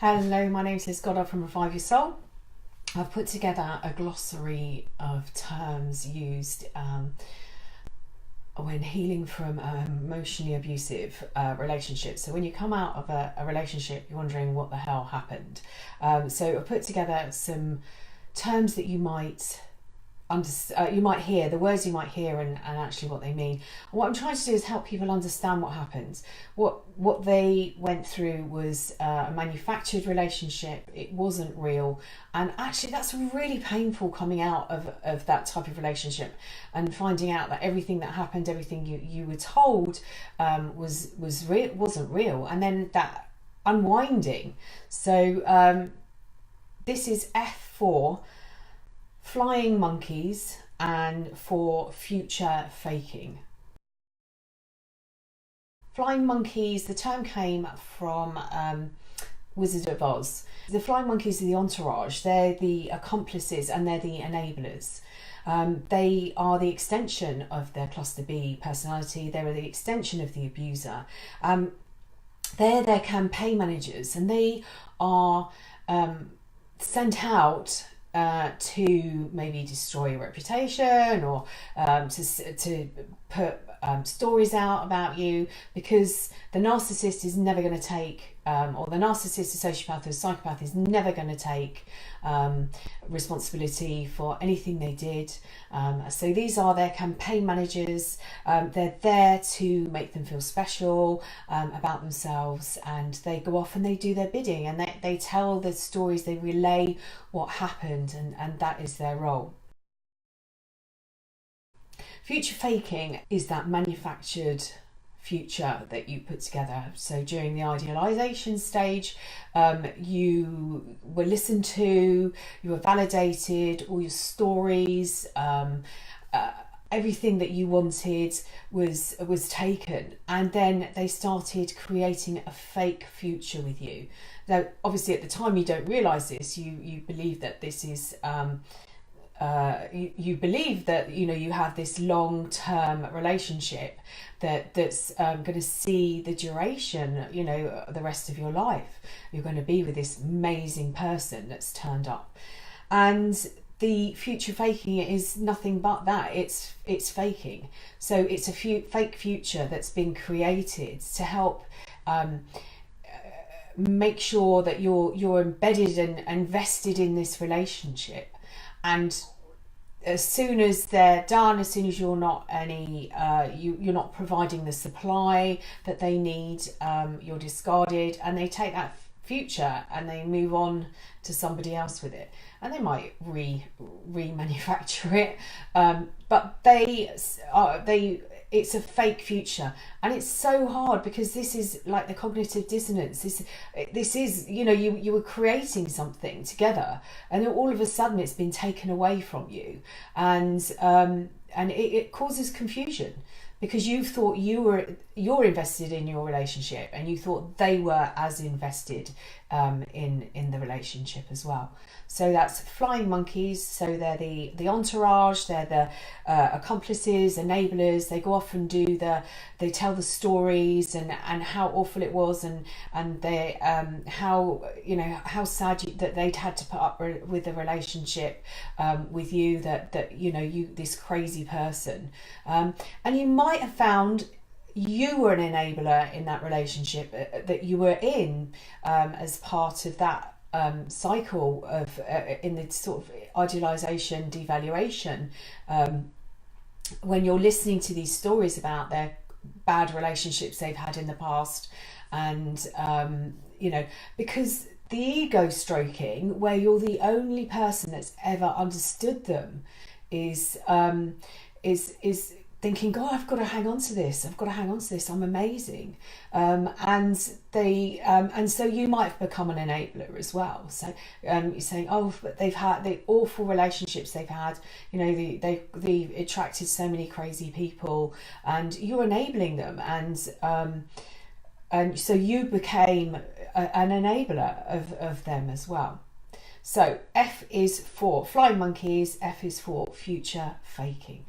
Hello, my name is Goddard from Revive Your Soul. I've put together a glossary of terms used when healing from emotionally abusive relationships. So when you come out of a relationship, you're wondering what the hell happened. So I've put together some terms that you might hear, the words you might hear and actually what they mean. And what I'm trying to do is help people understand what happened. What they went through was a manufactured relationship. It wasn't real, and actually that's really painful, coming out of that type of relationship and finding out that everything that happened, everything you were told wasn't real, and then that unwinding. So this is F4, flying monkeys, and for future faking. Flying monkeys, the term came from Wizard of Oz. The flying monkeys are the entourage, they're the accomplices and they're the enablers. They are the extension of their cluster B personality, they're the extension of the abuser. They're their campaign managers, and they are sent out to maybe destroy your reputation, or to put stories out about you, because the narcissist is never going to take, or the narcissist, the sociopath or psychopath is never going to take responsibility for anything they did. So these are their campaign managers. They're there to make them feel special about themselves, and they go off and they do their bidding, and they tell the stories, they relay what happened, and that is their role. Future faking is that manufactured future that you put together. So during the idealization stage, you were listened to, you were validated, all your stories, everything that you wanted was taken, and then they started creating a fake future with you. Now, obviously, at the time you don't realize this. You believe that this is you believe that you have this long-term relationship that's going to see the duration, the rest of your life. You're going to be with this amazing person that's turned up, and the future faking is nothing but that. It's faking. So it's a fake future that's been created to help make sure that you're embedded and invested in this relationship. And as soon as they're done, as soon as you're not you're not providing the supply that they need, you're discarded, and they take that future and they move on to somebody else with it, and they might remanufacture it, but it's a fake future. And it's so hard, because this is like the cognitive dissonance. This is, you were creating something together, and then all of a sudden it's been taken away from you, and it causes confusion, because you thought you're invested in your relationship, and you thought they were as invested in the relationship as well. So that's flying monkeys. So they're the entourage, they're the accomplices, enablers. They go off and they tell the stories and how awful it was, and they how sad that they'd had to put up with the relationship with you, that you, this crazy person, and you might have found you were an enabler in that relationship that you were in, as part of that cycle of in the sort of idealization, devaluation, when you're listening to these stories about their bad relationships they've had in the past, and because the ego stroking, where you're the only person that's ever understood them, is thinking, God, I've got to hang on to this. I'm amazing, and so you might have become an enabler as well. So you're saying, oh, but they've had the awful relationships they've had. They attracted so many crazy people, and you're enabling them, and so you became an enabler of them as well. So F is for flying monkeys. F is for future faking.